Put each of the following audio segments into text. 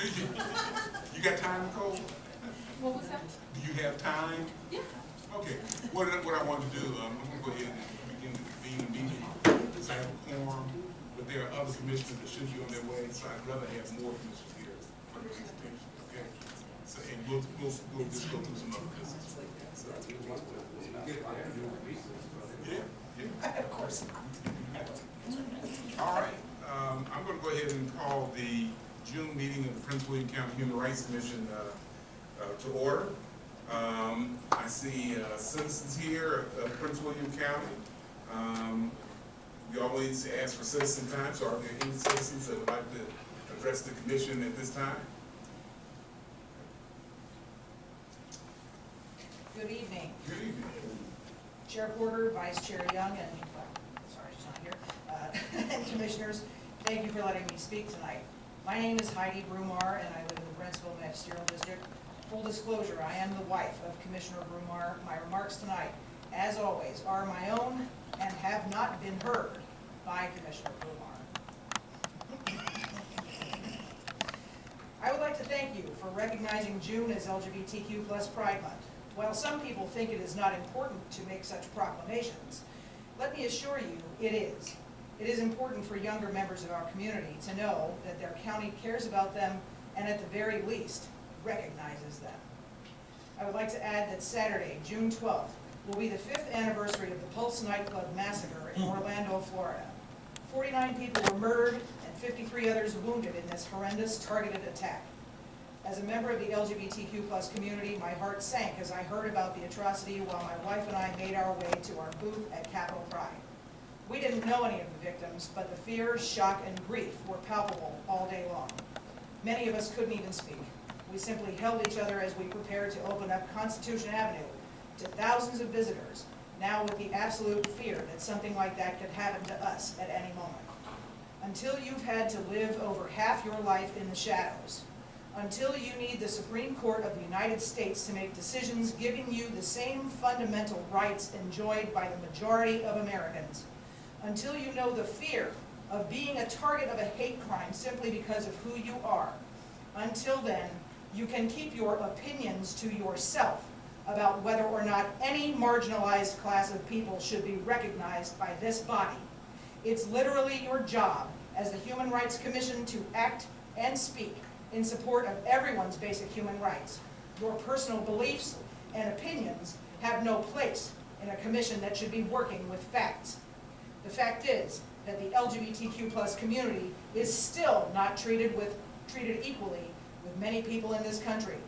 You got time, Nicole? What was that? Do you have time? Yeah. Okay. What I want to do, I'm going to go ahead and begin the convene meeting. Because I have a quorum, but there are other commissioners that should be on their way, so I'd rather have more commissioners here for the presentation. Okay. So, and we'll just go through some other business. So, yeah. Of course. All right. I'm going to go ahead and call the June meeting of the Prince William County Human Rights Commission to order. I see citizens here of Prince William County. We always ask for citizen time, so are there any citizens that would like to address the commission at this time? Good evening. Good evening. Chair Porter, Vice Chair Young, and, sorry she's not here, and Commissioners, thank you for letting me speak tonight. My name is Heidi BruMar, and I live in the Brentsville Magisterial District. Full disclosure, I am the wife of Commissioner BruMar. My remarks tonight, as always, are my own and have not been heard by Commissioner BruMar. I would like to thank you for recognizing June as LGBTQ+ Pride Month. While some people think it is not important to make such proclamations, let me assure you it is. It is important for younger members of our community to know that their county cares about them and at the very least recognizes them. I would like to add that Saturday, June 12th, will be the 5th anniversary of the Pulse nightclub massacre in Orlando, Florida. 49 people were murdered and 53 others wounded in this horrendous targeted attack. As a member of the LGBTQ+ community, my heart sank as I heard about the atrocity while my wife and I made our way to our booth at Capitol Pride. We didn't know any of the victims, but the fear, shock, and grief were palpable all day long. Many of us couldn't even speak. We simply held each other as we prepared to open up Constitution Avenue to thousands of visitors, now with the absolute fear that something like that could happen to us at any moment. Until you've had to live over half your life in the shadows, until you need the Supreme Court of the United States to make decisions giving you the same fundamental rights enjoyed by the majority of Americans, until you know the fear of being a target of a hate crime simply because of who you are, until then, you can keep your opinions to yourself about whether or not any marginalized class of people should be recognized by this body. It's literally your job as the Human Rights Commission to act and speak in support of everyone's basic human rights. Your personal beliefs and opinions have no place in a commission that should be working with facts. The fact is that the LGBTQ+ community is still not treated equally with many people in this country.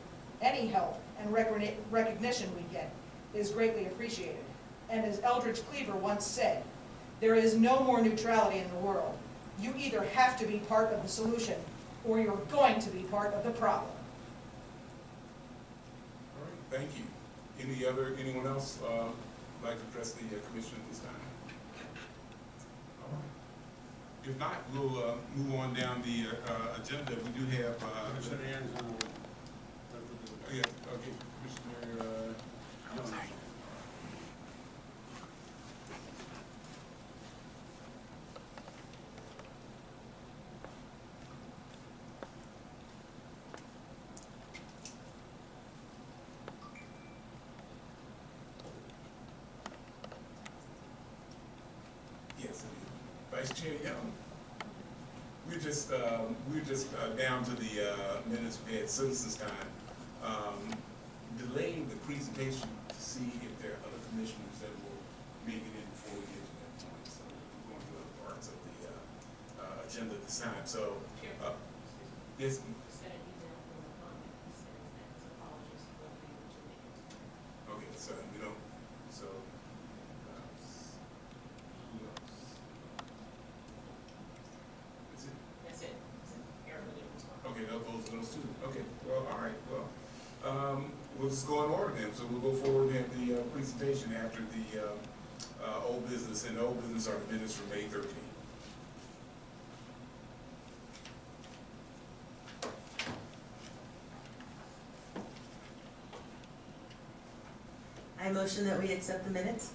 Any help and recognition we get is greatly appreciated. And as Eldridge Cleaver once said, there is no more neutrality in the world. You either have to be part of the solution or you're going to be part of the problem. All right, thank you. Anyone else like to address the commission at this time? All right. If not, we'll move on down the agenda. We do have. Yeah, okay, Commissioner Young. Yes, Vice Chair Young. We're just down to the minutes we had citizens time. Delaying the presentation to see if there are other commissioners that will make it in before we get to that point. So we're going through other parts of the agenda at this time. So, yes. Okay, so we don't. So, who else? That's it. That's it. Okay, those two. Okay. Well, all right. Well. We'll just go in order then. So we'll go forward and have the presentation after the old business, and the old business are the minutes from May 13th. I motion that we accept the minutes.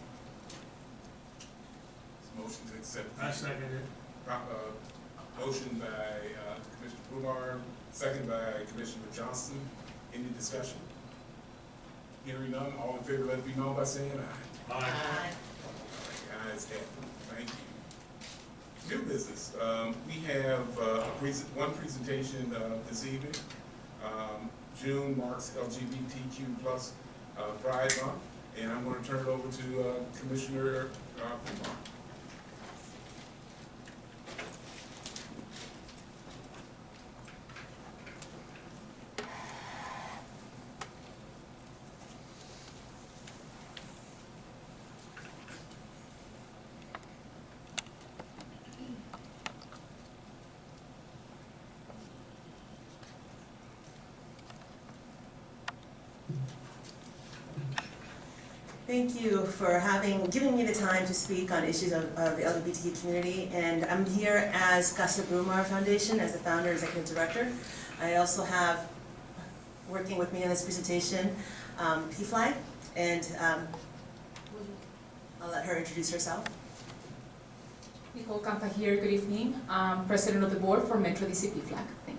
Motion to accept. I second it. Motion by Commissioner BruMar, second by Commissioner Johnson. Any discussion? Hearing none, all in favor, let it be known by saying aye. Aye. Ayes have it. Thank you. New business. We have one presentation this evening. June marks LGBTQ plus Pride Month, and I'm going to turn it over to Commissioner BruMar. Thank you for giving me the time to speak on issues of the LGBTQ community. And I'm here as Casa BruMar Foundation, as the founder and executive director. I also have, working with me in this presentation, PFLAG, and I'll let her introduce herself. Nicole Campa here, good evening. I'm president of the board for Metro DCPFLAG. Thank you.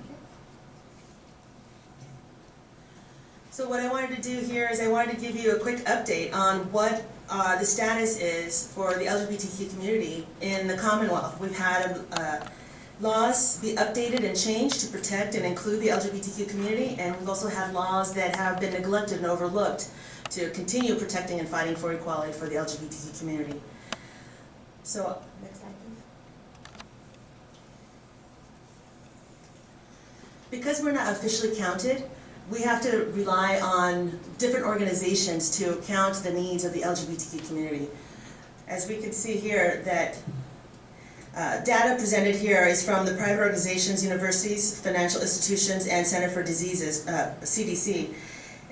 So what I wanted to do here is I wanted to give you a quick update on what the status is for the LGBTQ community in the Commonwealth. We've had laws be updated and changed to protect and include the LGBTQ community, and we've also had laws that have been neglected and overlooked to continue protecting and fighting for equality for the LGBTQ community. So, next slide, please. Because we're not officially counted, we have to rely on different organizations to count the needs of the LGBTQ community. As we can see here, that data presented here is from the private organizations, universities, financial institutions, and Center for Diseases, CDC,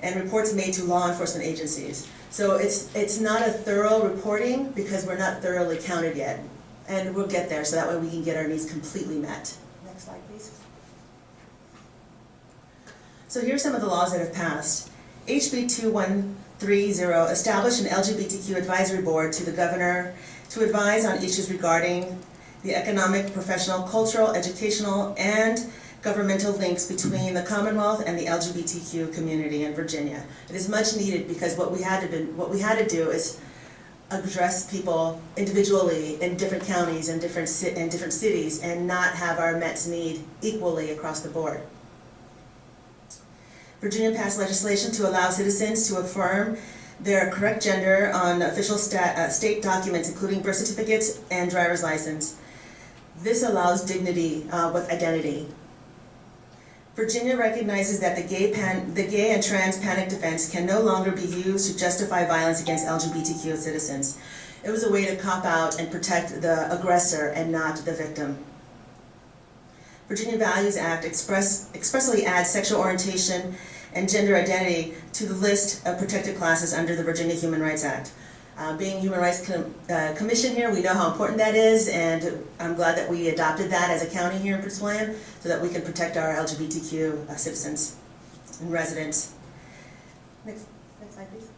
and reports made to law enforcement agencies. So it's not a thorough reporting because we're not thoroughly counted yet. And we'll get there so that way we can get our needs completely met. Next slide, please. So here's some of the laws that have passed. HB 2130 established an LGBTQ advisory board to the governor to advise on issues regarding the economic, professional, cultural, educational, and governmental links between the Commonwealth and the LGBTQ community in Virginia. It is much needed because what we had to do is address people individually in different counties and different cities and not have our Mets need equally across the board. Virginia passed legislation to allow citizens to affirm their correct gender on official state documents, including birth certificates and driver's license. This allows dignity with identity. Virginia recognizes that the gay and trans panic defense can no longer be used to justify violence against LGBTQ citizens. It was a way to cop out and protect the aggressor and not the victim. Virginia Values Act expressly adds sexual orientation and gender identity to the list of protected classes under the Virginia Human Rights Act. Being Human Rights Commission here, we know how important that is, and I'm glad that we adopted that as a county here in Prince William so that we can protect our LGBTQ citizens and residents. Next slide, please.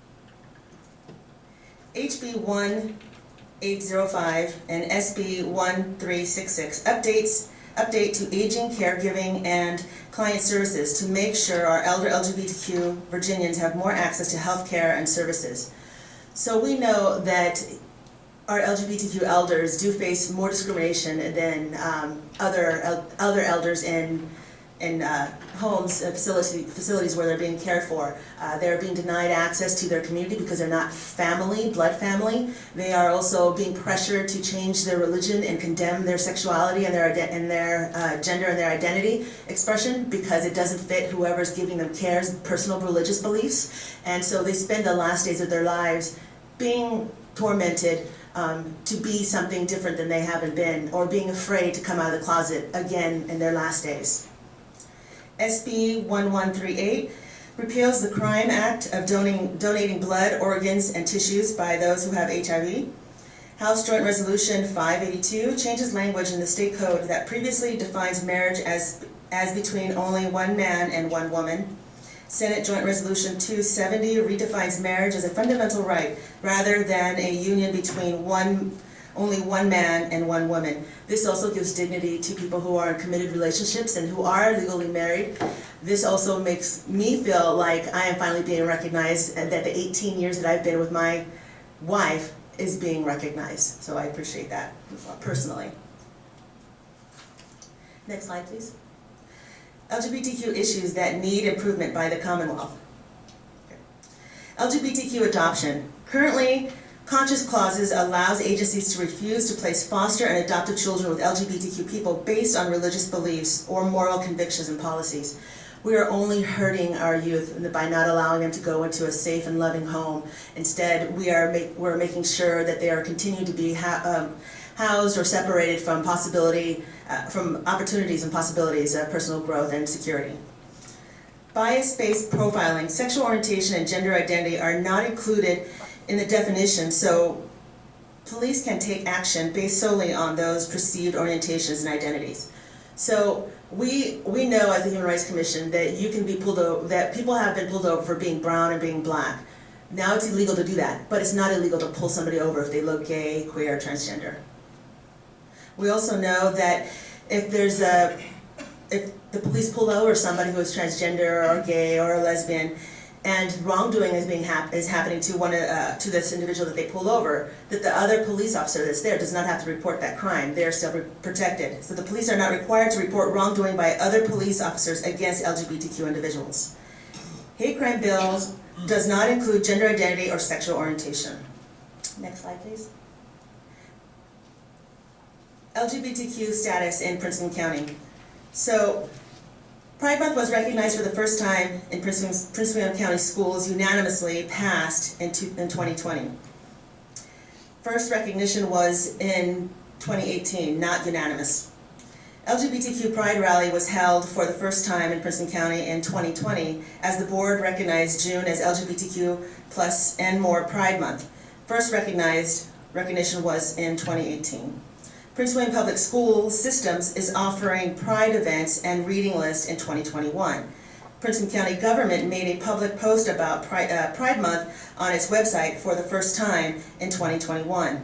HB 1805 and SB 1366 update to aging, caregiving, and client services to make sure our elder LGBTQ Virginians have more access to health care and services. So we know that our LGBTQ elders do face more discrimination than other elders in homes, facilities where they're being cared for. They're being denied access to their community because they're not family, blood family. They are also being pressured to change their religion and condemn their sexuality and their gender and their identity expression because it doesn't fit whoever's giving them care's personal religious beliefs. And so they spend the last days of their lives being tormented to be something different than they haven't been, or being afraid to come out of the closet again in their last days. SB 1138 repeals the Crime Act of donating blood, organs, and tissues by those who have HIV. House Joint Resolution 582 changes language in the state code that previously defines marriage as between only one man and one woman. Senate Joint Resolution 270 redefines marriage as a fundamental right rather than a union between only only one man and one woman. This also gives dignity to people who are in committed relationships and who are legally married. This also makes me feel like I am finally being recognized and that the 18 years that I've been with my wife is being recognized. So I appreciate that personally. Next slide, please. LGBTQ issues that need improvement by the Commonwealth. LGBTQ adoption. Currently, conscious clauses allows agencies to refuse to place foster and adoptive children with LGBTQ people based on religious beliefs or moral convictions and policies. We are only hurting our youth by not allowing them to go into a safe and loving home. Instead, we're making sure that they are continuing to be housed or separated from from opportunities and possibilities of personal growth and security. Bias-based profiling, sexual orientation, and gender identity are not included in the definition, so police can take action based solely on those perceived orientations and identities. So we know as the Human Rights Commission that you can be pulled over, that people have been pulled over for being brown and being black. Now it's illegal to do that, but it's not illegal to pull somebody over if they look gay, queer, or transgender. We also know that if the police pull over somebody who is transgender or gay or a lesbian, and wrongdoing is happening to this individual that they pull over, that the other police officer that's there does not have to report that crime. They are still protected. So the police are not required to report wrongdoing by other police officers against LGBTQ individuals. Hate crime bills does not include gender identity or sexual orientation. Next slide, please. LGBTQ status in Prince William County. So, Pride Month was recognized for the first time in Prince William County schools, unanimously passed in 2020. First recognition was in 2018, not unanimous. LGBTQ Pride Rally was held for the first time in Prince William County in 2020 as the board recognized June as LGBTQ plus and more Pride Month. First recognition was in 2018. Prince William Public School Systems is offering Pride events and reading list in 2021. Prince William County government made a public post about Pride Month on its website for the first time in 2021.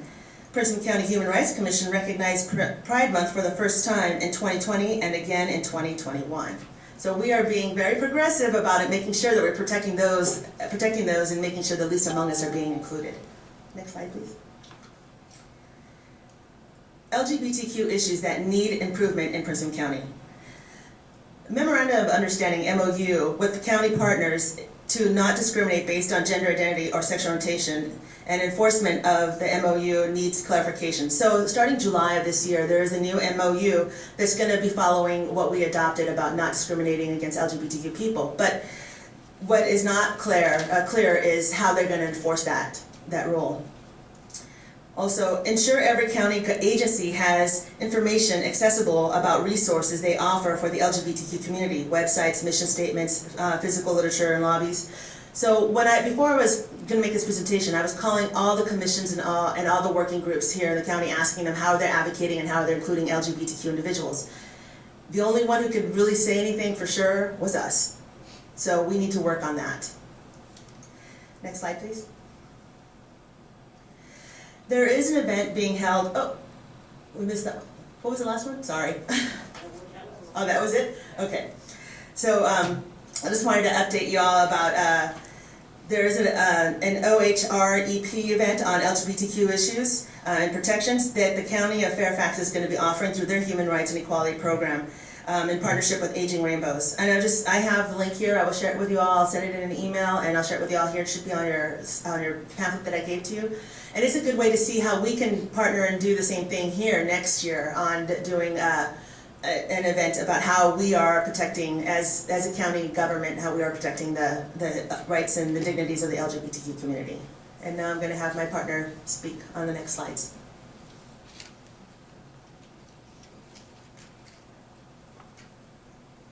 Prince William County Human Rights Commission recognized Pride Month for the first time in 2020 and again in 2021. So we are being very progressive about it, making sure that we're protecting those and making sure the least among us are being included. Next slide, please. LGBTQ issues that need improvement in Prince William County. Memorandum of Understanding, MOU, with the county partners to not discriminate based on gender identity or sexual orientation, and enforcement of the MOU needs clarification. So starting July of this year, there is a new MOU that's going to be following what we adopted about not discriminating against LGBTQ people. But what is not clear is how they're going to enforce that rule. Also, ensure every county agency has information accessible about resources they offer for the LGBTQ community, websites, mission statements, physical literature, and lobbies. So before I was going to make this presentation, I was calling all the commissions and all the working groups here in the county, asking them how they're advocating and how they're including LGBTQ individuals. The only one who could really say anything for sure was us. So we need to work on that. Next slide, please. There is an event being held, oh, we missed that one. What was the last one? Sorry. Oh, that was it? Okay. So I just wanted to update you all about, there is an OHREP event on LGBTQ issues and protections that the County of Fairfax is going to be offering through their Human Rights and Equality Program in partnership with Aging Rainbows. And I have the link here. I will share it with you all. I'll send it in an email, and I'll share it with you all here. It should be on your pamphlet that I gave to you. And it's a good way to see how we can partner and do the same thing here next year on doing an event about how we are protecting, as a county government, how we are protecting the rights and the dignities of the LGBTQ community. And now I'm going to have my partner speak on the next slides.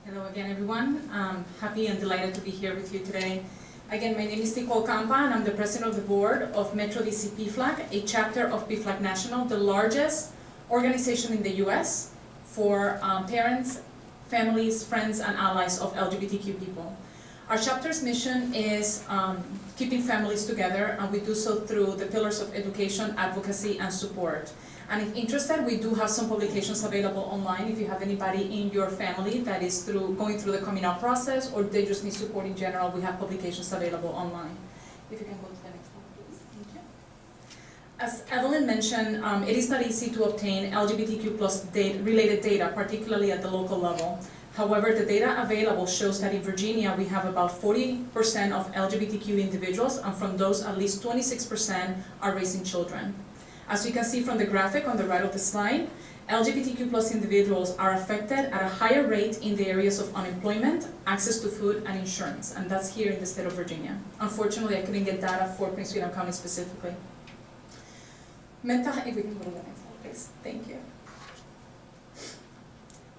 Hello again, everyone. I'm happy and delighted to be here with you today. Again, my name is Nicole Campa, and I'm the president of the board of Metro DCPFLAG, a chapter of PFLAG National, the largest organization in the U.S. for parents, families, friends, and allies of LGBTQ people. Our chapter's mission is keeping families together, and we do so through the pillars of education, advocacy, and support. And if interested, we do have some publications available online if you have anybody in your family that is going through the coming out process or they just need support in general, we have publications available online. If you can go to the next slide, please. Thank you. As Evelyn mentioned, it is not easy to obtain LGBTQ+ related data, particularly at the local level. However, the data available shows that in Virginia, we have about 40% of LGBTQ individuals, and from those, at least 26% are raising children. As you can see from the graphic on the right of the slide, LGBTQ+ individuals are affected at a higher rate in the areas of unemployment, access to food, and insurance, and that's here in the state of Virginia. Unfortunately, I couldn't get data for Prince William County specifically. If we can go to the next slide, please. Thank you.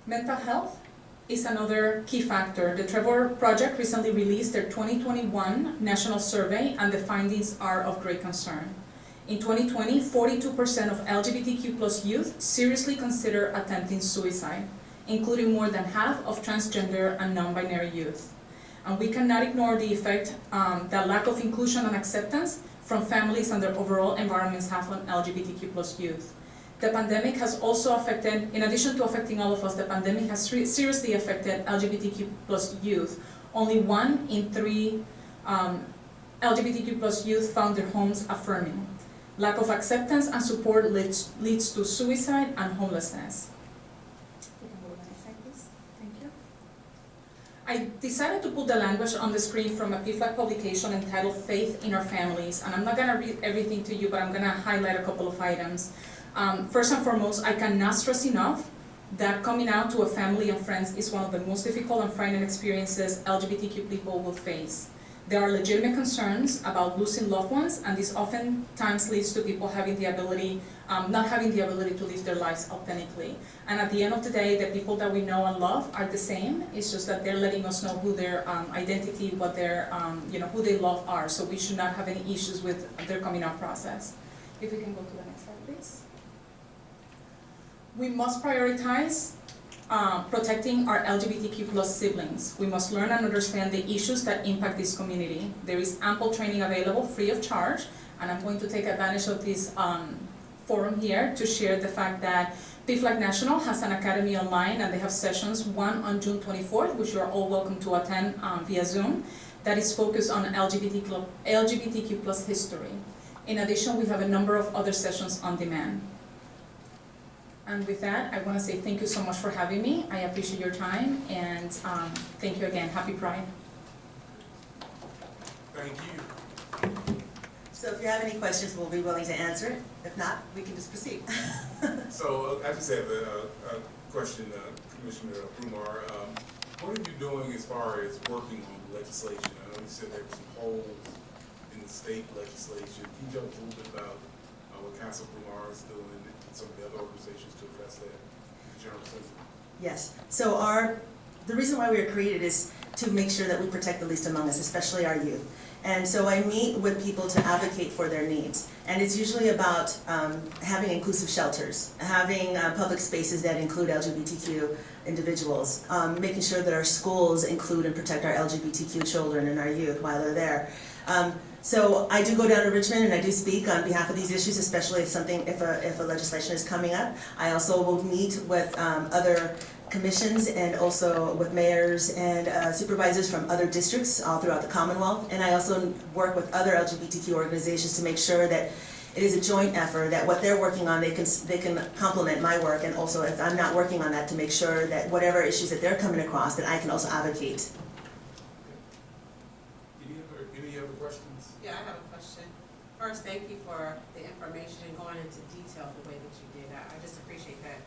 Mental health is another key factor. The Trevor Project recently released their 2021 national survey, and the findings are of great concern. In 2020, 42% of LGBTQ+ youth seriously consider attempting suicide, including more than half of transgender and non-binary youth. And we cannot ignore the effect that lack of inclusion and acceptance from families and their overall environments have on LGBTQ+ youth. The pandemic has also affected, in addition to affecting all of us, the pandemic has seriously affected LGBTQ+ youth. Only 1 in 3 LGBTQ+ youth found their homes affirming. Lack of acceptance and support leads to suicide and homelessness. You can go to the next slide, please. Thank you. I decided to put the language on the screen from a PFLAG publication entitled Faith in Our Families, and I'm not going to read everything to you, but I'm going to highlight a couple of items. First and foremost, I cannot stress enough that coming out to a family and friends is one of the most difficult and frightening experiences LGBTQ people will face. There are legitimate concerns about losing loved ones, and this oftentimes leads to people having the ability, not having the ability to live their lives authentically. And at the end of the day, the people that we know and love are the same. It's just that they're letting us know who their identity, what their, who they love are. So we should not have any issues with their coming out process. If we can go to the next slide, please. We must prioritize protecting our LGBTQ+ siblings. We must learn and understand the issues that impact this community. There is ample training available free of charge, and I'm going to take advantage of this forum here to share the fact that PFLAG National has an academy online, and they have sessions, one on June 24th, which you are all welcome to attend via Zoom, that is focused on LGBTQ+ history. In addition, we have a number of other sessions on demand. And with that, I want to say thank you so much for having me. I appreciate your time, and thank you again. Happy Pride. Thank you. So if you have any questions, we'll be willing to answer it. If not, we can just proceed. So I just have a question, Commissioner BruMar. What are you doing as far as working on legislation? I know you said there were some holes in the state legislation. Can you tell us a little bit about what Casa BruMar is doing and some of the other organizations to address that in general sense? Yes. So the reason why we were created is to make sure that we protect the least among us, especially our youth. And so I meet with people to advocate for their needs. And it's usually about having inclusive shelters, having public spaces that include LGBTQ individuals, making sure that our schools include and protect our LGBTQ children and our youth while they're there. So I do go down to Richmond and I do speak on behalf of these issues, especially if a legislation is coming up. I also will meet with other commissions and also with mayors and supervisors from other districts all throughout the Commonwealth. And I also work with other LGBTQ organizations to make sure that it is a joint effort, that what they're working on, they can complement my work, and also if I'm not working on that, to make sure that whatever issues that they're coming across, that I can also advocate. Any other questions? Yeah, I have a question. First, thank you for the information and going into detail the way that you did. I just appreciate that.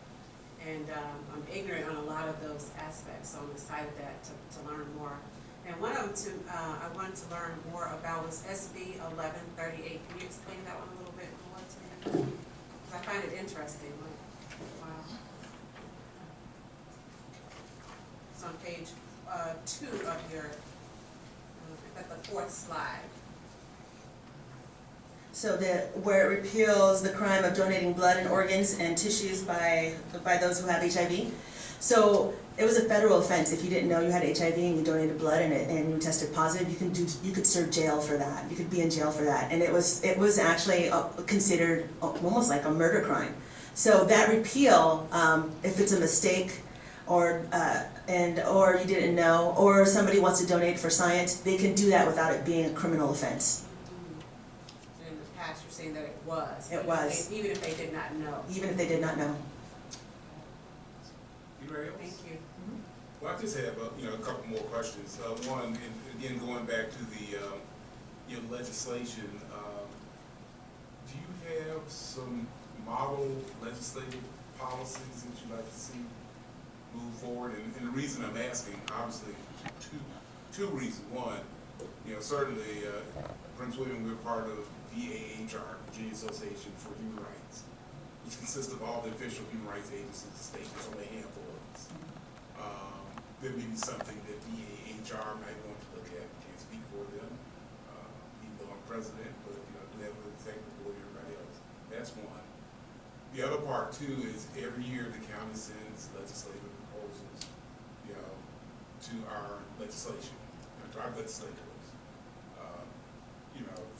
And I'm ignorant on a lot of those aspects, so I'm excited to learn more. And one of them I wanted to learn more about was SB 1138. Can you explain that one a little bit more to me? Because I find it interesting. Wow. It's on page 2 of your, at the 4th slide. So where it repeals the crime of donating blood and organs and tissues by those who have HIV. So it was a federal offense. If you didn't know you had HIV and you donated blood and you tested positive, you could serve jail for that. You could be in jail for that. And it was actually considered almost like a murder crime. So that repeal, if it's a mistake, or or you didn't know, or somebody wants to donate for science, they can do that without it being a criminal offense. In the past, you're saying that it was. It was. Even if they did not know. Even if they did not know. Anybody else? Thank you. Well, I just have a couple more questions. One, and again, going back to the legislation, do you have some model legislative policies that you'd like to see move forward? And the reason I'm asking, obviously, two reasons. One, certainly, Prince William, we're part of VAHR, Virginia Association for Human Rights, which consists of all the official human rights agencies of the state. There's only a handful of us. There may be something that VAHR might want to look at. Can't speak for them, even though I'm president, but do have an executive board and everybody else. That's one. The other part too is every year the county sends legislative proposals, to our legislation, to our legislators,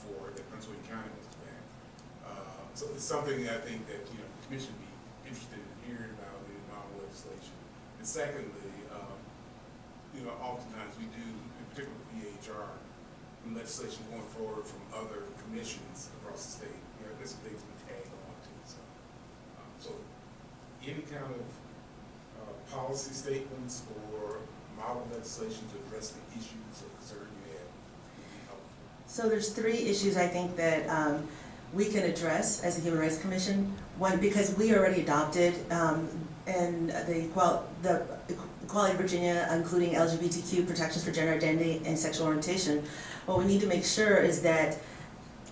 for that Prince William County was to back. So it's something that I think that the commission be interested in hearing about in model legislation. And secondly, oftentimes we do, in particular with VHR, when legislation going forward from other commissions across the state, there's some things we tag on to. So any kind of policy statements or model legislation to address the issues of concern you have would be helpful. So there's 3 issues I think that we can address as a Human Rights Commission. One, because we already adopted and the Equality of Virginia, including LGBTQ protections for gender identity and sexual orientation. What we need to make sure is that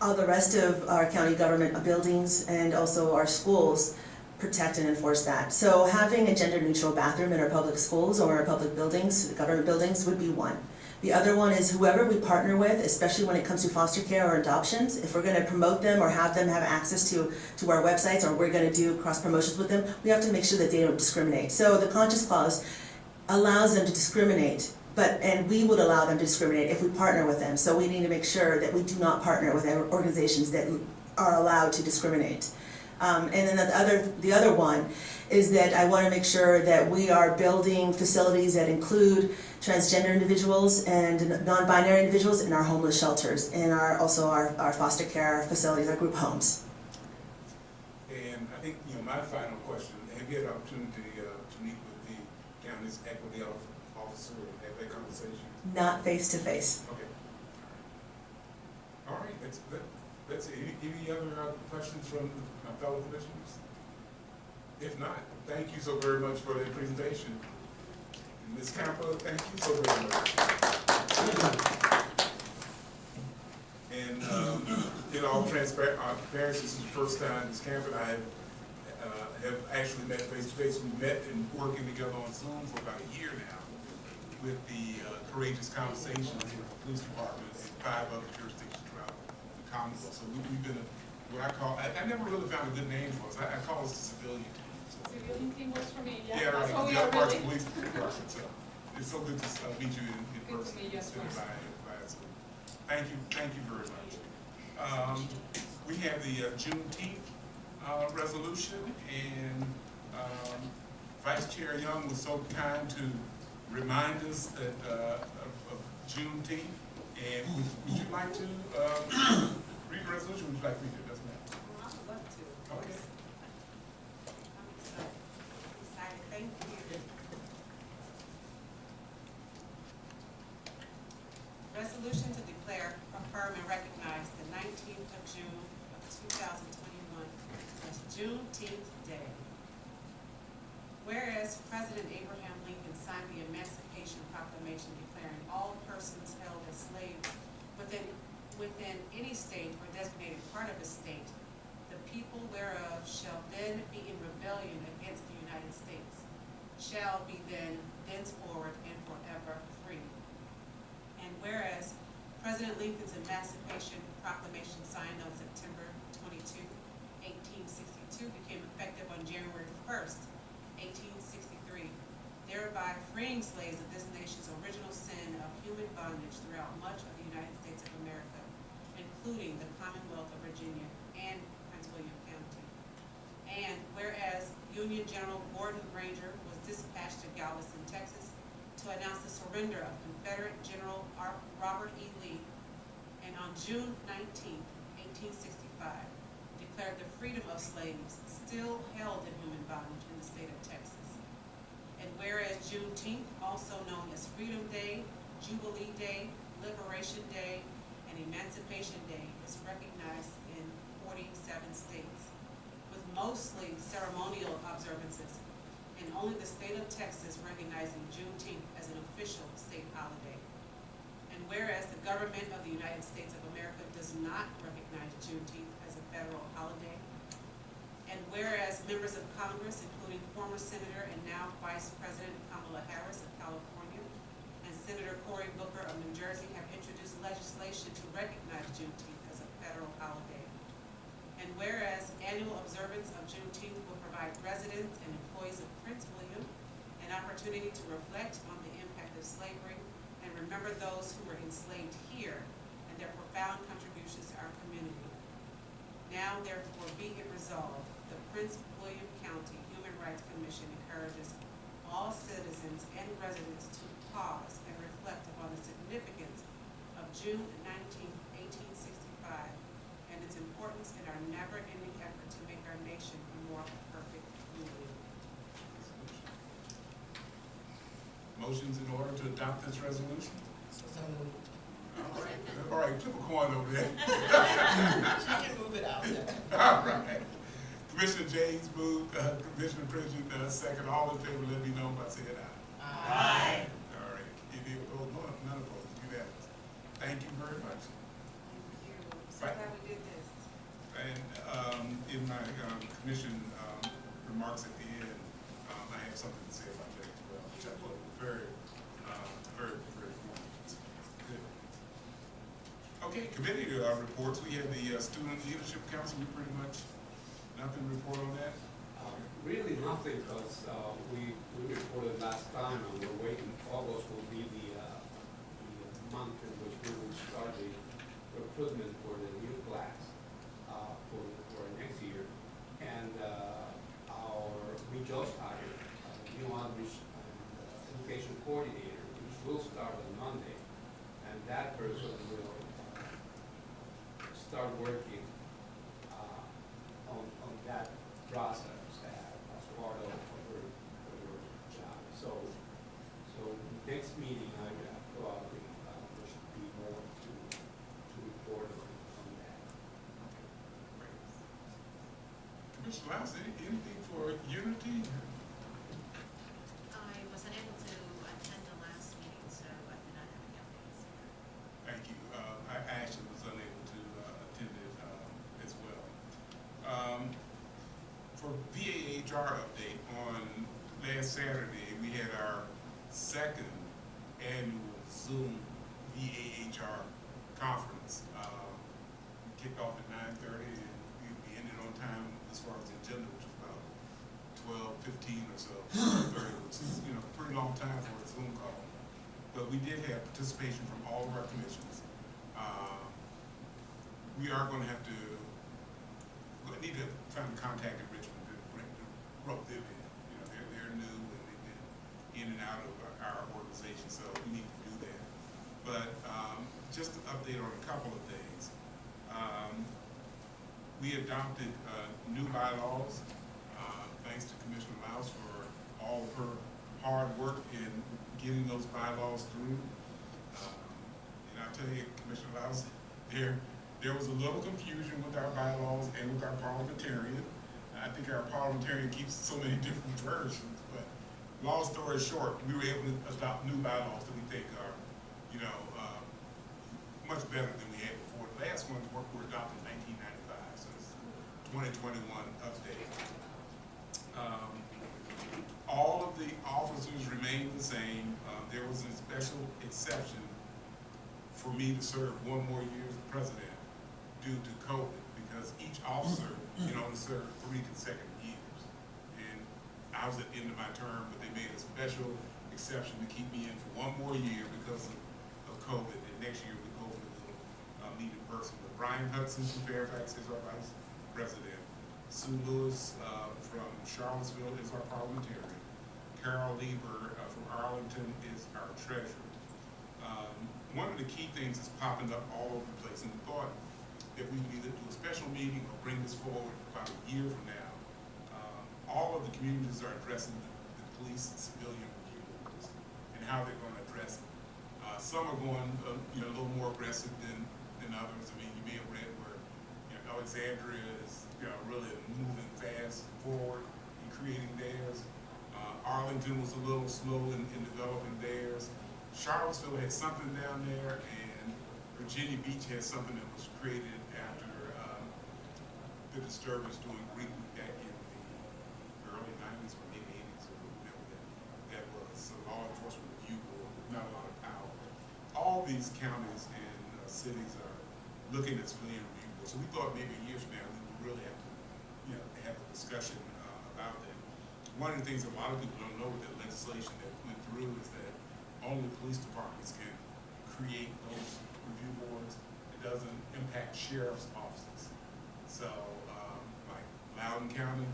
all the rest of our county government buildings and also our schools protect and enforce that. So having a gender-neutral bathroom in our public schools or our public buildings, government buildings, would be one. The other one is whoever we partner with, especially when it comes to foster care or adoptions, if we're going to promote them or have them have access to our websites, or we're going to do cross promotions with them, we have to make sure that they don't discriminate. So the Conscience Clause allows them to discriminate, and we would allow them to discriminate if we partner with them. So we need to make sure that we do not partner with organizations that are allowed to discriminate. And then the other one is that I want to make sure that we are building facilities that include transgender individuals and non-binary individuals in our homeless shelters and also our foster care facilities, our group homes. And I think my final question: have you had an opportunity to meet with the county's equity officer and have that conversation? Not face to face. Okay. All right. That's it. Any other questions from my fellow commissioners? If not, thank you so very much for the presentation. Ms. Campa, thank you so very much. And in all transparency, this is the first time Ms. Campa and I have actually met face to face. We've met and working together on Zoom for about a year now with the Courageous Conversations in the police department and 5 other jurisdictions throughout the Commonwealth. So we've been what I call, I never really found a good name for us. I call us the civilian team. Civilian team works for me, Yeah, right. The other parts of the police department. So it's so good to meet you in person. Instead of by Zoom. Thank you very much. We have the Juneteenth resolution, and Vice Chair Young was so kind to remind us that of Juneteenth. And would you like to read the resolution? Would you like me to? Doesn't matter. I would love to. Okay. I'm excited. Thank you. Resolution to declare, affirm, and recognize the 19th of June of 2021 as Juneteenth Day. Whereas President Abraham Lincoln signed the Emancipation Proclamation declaring all persons held as slaves within any state or designated part of a state, the people whereof shall then be in rebellion against the United States, shall be then thenceforward and forever free. And whereas President Lincoln's Emancipation Proclamation signed on September 22, 1862 became effective on January 1st, 1863, thereby freeing slaves of this nation's original sin of human bondage throughout much of the United States of America, including the Commonwealth of Virginia and Prince William County. And whereas Union General Gordon Granger was dispatched to Galveston, Texas, to announce the surrender of Confederate General Robert E. Lee, and on June 19, 1865, declared the freedom of slaves still held in human bondage in the state of Texas. And whereas Juneteenth, also known as Freedom Day, Jubilee Day, Liberation Day, and Emancipation Day, is recognized in 47 states, with mostly ceremonial observances, and only the state of Texas recognizing Juneteenth as an official state holiday. And whereas the government of the United States of America does not recognize Juneteenth as a federal holiday, and whereas members of Congress, including former Senator and now Vice President Kamala Harris of California, and Senator Cory Booker of New Jersey, have introduced legislation to recognize Juneteenth as a federal holiday. And whereas annual observance of Juneteenth will provide residents and employees of Prince William an opportunity to reflect on the impact of slavery and remember those who were enslaved here and their profound contributions to our community. Now, therefore, be it resolved, the Prince William County Human Rights Commission encourages all citizens and residents to pause and reflect upon the significance of June 19, 1865, and its importance in our never-ending effort to make our nation a more perfect union. Motion's in order to adopt this resolution? So moved. All right, flip a coin over there. She can move it out there. All right. Commissioner James moved, Commissioner Pridgen second. All in favor, let me know by saying aye. Aye. All right. Any opposed? None opposed. Unanimous. Thank you very much. Thank you. So Right. glad we did this. And in my commission remarks at the end, I have something to say about that as well, which I thought was very important. Good. Okay, committee reports. We have the Student Leadership Council. We pretty much nothing to report on that. Really nothing, because we reported last time, and we're waiting. August will be the month in which we will start the recruitment for the new class for next year. And we just hired a new outreach and education coordinator, which will start on Monday, and that person will start working on that process as part of her job. So next meeting, I probably there should be more to report on that. Mr. Lyles, anything for Unity? I was unable to attend the last meeting, so I did not have any updates. Thank you. I actually was unable to attend it as well. For VBHR update, on last Saturday, we had our second annual Zoom VBHR conference. We kicked off at 9:30 and we ended on time as far as the agenda, which was about 12:15 or so, 12:30, which is, a pretty long time for a Zoom call. But we did have participation from all of our commissions. We are going to have to, we need to find a contact in Richmond to rope them in. They're new and they've been in and out of our organization, so we need to do that. But just to update on a couple of things. We adopted new bylaws, thanks to Commissioner Lyles for all of her hard work in getting those bylaws through. And I'll tell you, Commissioner Lyles, there was a little confusion with our bylaws and with our parliamentarian. I think our parliamentarian keeps so many different versions, but long story short, we were able to adopt new bylaws that we think are, much better than we had before. The last ones were adopted in 1995, so it's 2021 update. All of the officers remained the same. There was a special exception for me to serve one more year as president due to COVID, because each officer can only serve 3 consecutive years. And I was at the end of my term, but they made a special exception to keep me in for one more year because of COVID. And next year we hopefully will meet in person. But Brian Hudson from Fairfax is our vice president. Sue Lewis from Charlottesville is our parliamentarian. Carol Lieber from Arlington is our treasurer. One of the key things is popping up all over the place, and we thought that we would either do a special meeting or bring this forward about a year from now. All of the communities are addressing the police and civilian review boards and how they're going to address it. Some are going a little more aggressive than others. I mean, you may have read where Alexandria is really moving fast forward in creating theirs. Arlington was a little slow in developing theirs. Charlottesville had something down there, and Virginia Beach has something that was created after the disturbance during Greek Week back in the early 90s or mid 80s or whatever that was. So law enforcement review board, not a lot of power. All these counties and cities are looking at civilian review boards. So we thought maybe a year from now we would really have to have a discussion about that. One of the things a lot of people don't know with the legislation that went through is that only police departments can create those review boards. It doesn't impact sheriff's offices. So, like Loudoun County,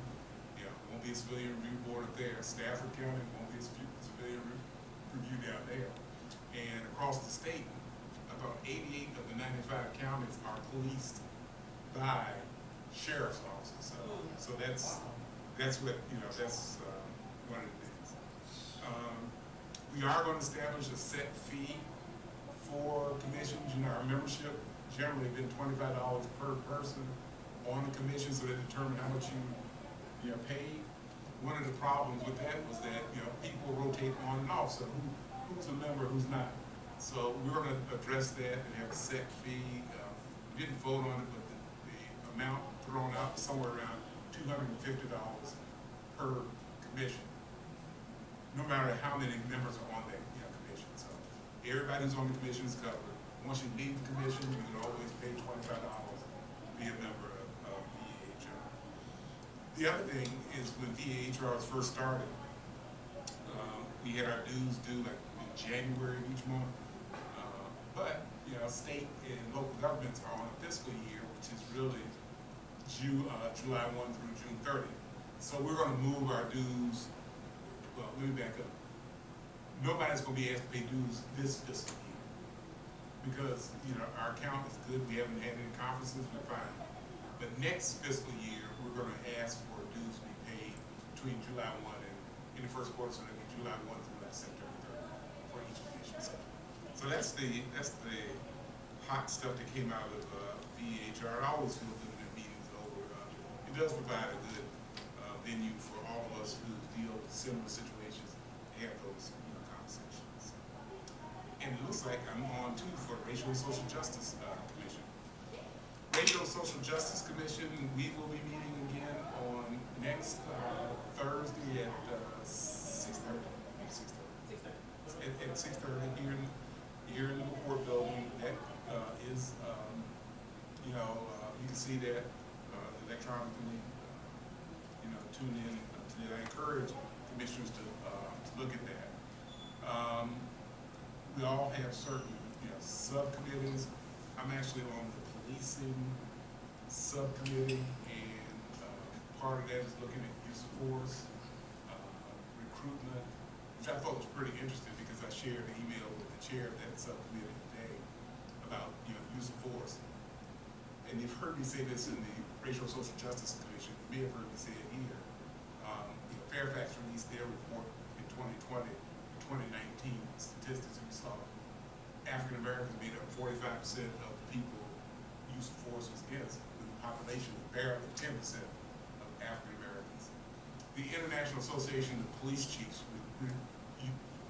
won't be a civilian review board up there. Stafford County won't be a civilian review down there. And across the state, about 88 of the 95 counties are policed by sheriff's offices. So that's what that's one of the things. We are going to establish a set fee for commissions. Our membership generally been $25 per person on the commission, so they determine how much you paid. One of the problems with that was that people rotate on and off. So who's a member, who's not? So we're going to address that and have a set fee. We didn't vote on it, but the amount thrown out somewhere around $250 per commission, no matter how many members are on that commission. So everybody who's on the commission is covered. Once you leave the commission, you can always pay $25 to be a member of VBHR. The other thing is when VBHR was first started, we had our dues due like in January of each month. But state and local governments are on a fiscal year, which is really July 1 through June 30th. So we're going to move our dues. Well, let me back up. Nobody's going to be asked to pay dues this fiscal year because our account is good. We haven't had any conferences. We're fine. But next fiscal year, we're going to ask for dues to be paid between July 1 and in the first quarter, so that'll be July 1 through September 30 for each commission. So that's the hot stuff that came out of VBHR. I always feel good when the meeting's over. It does provide a good venue for all of us who deal with similar situations to have those conversations. And it looks like I'm on too for Racial and Social Justice Commission. Racial and Social Justice Commission, we will be meeting again on next Thursday at 6:30. At 6:30 here in the court building. That is, you can see that electronically. Tune in to that. I encourage commissioners to look at that. We all have certain subcommittees. I'm actually on the policing subcommittee, and part of that is looking at use of force, recruitment, which I thought was pretty interesting because I shared an email with the chair of that subcommittee today about use of force. And you've heard me say this in the Racial and Social Justice Commission. You may have heard me say it here. Fairfax released their report in 2020, 2019 statistics, and we saw African Americans made up 45% of the people use of force was against, with the population of barely 10% of African Americans. The International Association of Police Chiefs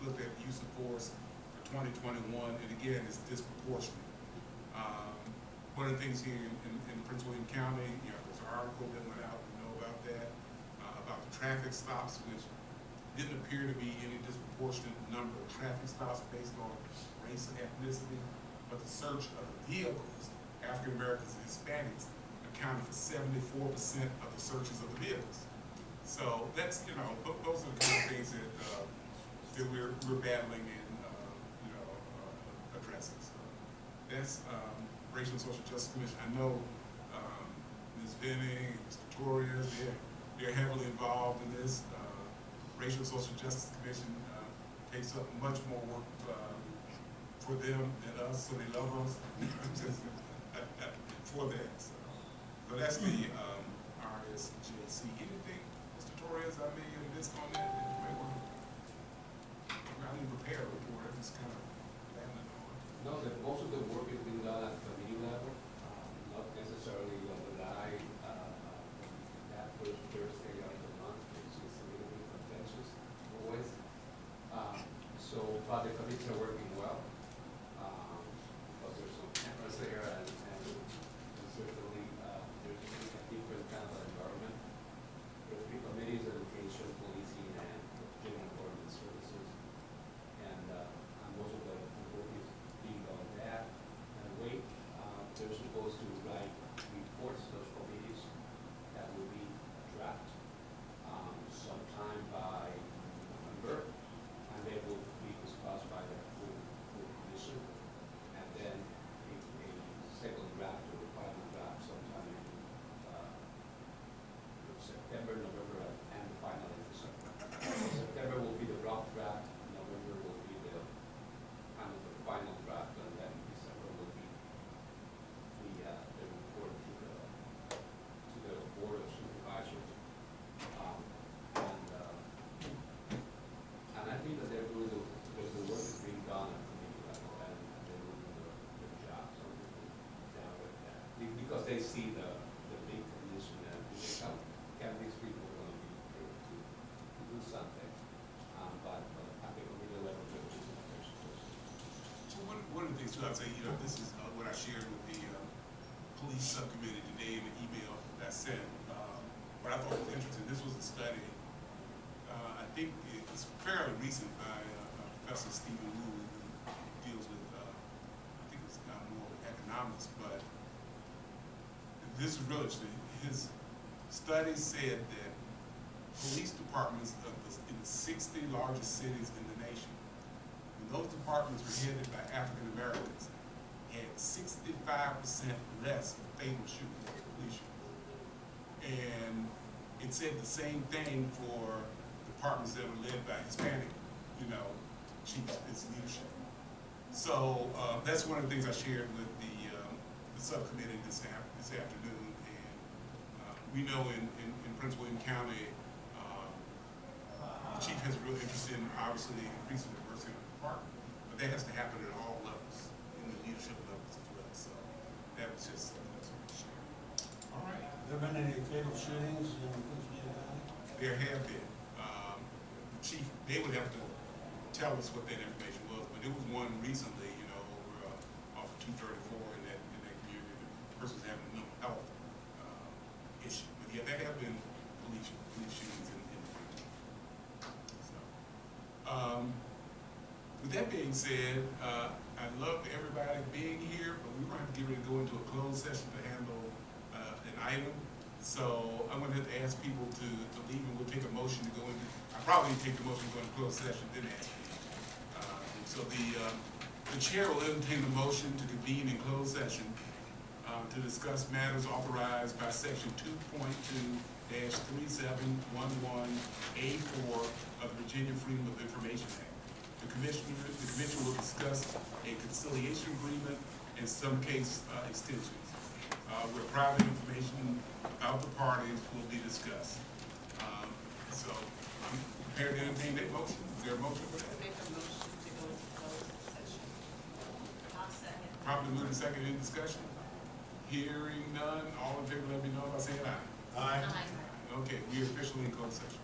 looked at use of force for 2021, and again, it's disproportionate. One of the things here in Prince William County, there's an article that went out, we know about that, about the traffic stops, which didn't appear to be any disproportionate number of traffic stops based on race and ethnicity, but the search of the vehicles, African Americans and Hispanics, accounted for 74% of the searches of the vehicles. So that's, those are the kind of things that we're battling and addressing. So that's Racial and Social Justice Commission. I know Ms. Benning, Mr. Torres, they're heavily involved in this. Racial and Social Justice Commission takes up much more work for them than us, so they love us for that. So that's the RSJC. Anything, Mr. Torres, I may have missed on that? That you may want to, I didn't prepare a report, I just kind of landed on. No, that most of the work is being done at committee level, not necessarily on the line, that first Thursday of the month, which is a little bit contentious always. But the committees are working well, because there's some cameras there and certainly there's a different kind of environment. There are three committees: education, policing, and general government services. And most of the work is being done that. And they're supposed to write reports, those committees, that will be draft sometime by November, and they will be discussed by the full commission, and then a second draft or a final draft sometime in September, November, and the final in December. September will be the rough draft, November will be the kind of the final draft, and then December will be the report to the Board of Supervisors. And I think that they're doing the work is being done at committee level, and they're doing the job. So down with that, because they see the big condition and they come, can these people going to be able to do something? But at the committee level, they're doing what they're supposed to. So one of the things too, I'd say, this is what I shared with the police subcommittee today in the email that I sent. What I thought was interesting, this was a study, I think it's fairly recent, by Professor Stephen Wu, who deals with, I think it's more economics, but this is really interesting. His study said that police departments in the 60 largest cities in the nation, when those departments were headed by African Americans, had 65% less fatal shootings than police shootings. And it said the same thing for departments that were led by Hispanic, chiefs, its leadership. So that's one of the things I shared with the subcommittee this afternoon. And we know in Prince William County, the chief has a real interest in obviously increasing diversity in the department, but that has to happen at all levels, in the leadership levels as well. So that was just something else we shared. All right. Have there been any fatal shootings in Prince William County? There have been. The chief, they would have to tell us what that information was, but there was one recently, over off of 234 in that community. The person's having a mental health issue. But yeah, there have been police shootings in the county. So, with that being said, I love everybody being here, but we're going to have to get ready to go into a closed session to handle an item. So I'm going to have to ask people to leave, and we'll take a motion to go into. I probably take the motion to go into closed session, then ask people. So the chair will entertain a motion to convene in closed session to discuss matters authorized by Section 2.2-3711A4 of the Virginia Freedom of Information Act. The commission will discuss a conciliation agreement and some case extensions. Where private information about the parties will be discussed. So I'm prepared to entertain that motion. Is there a motion for that? Make a motion to go into closed session. I'll second. Properly moved and seconded in discussion. Hearing none, all in favor let me know by saying aye. Aye. Aye. Okay, we are officially in closed session.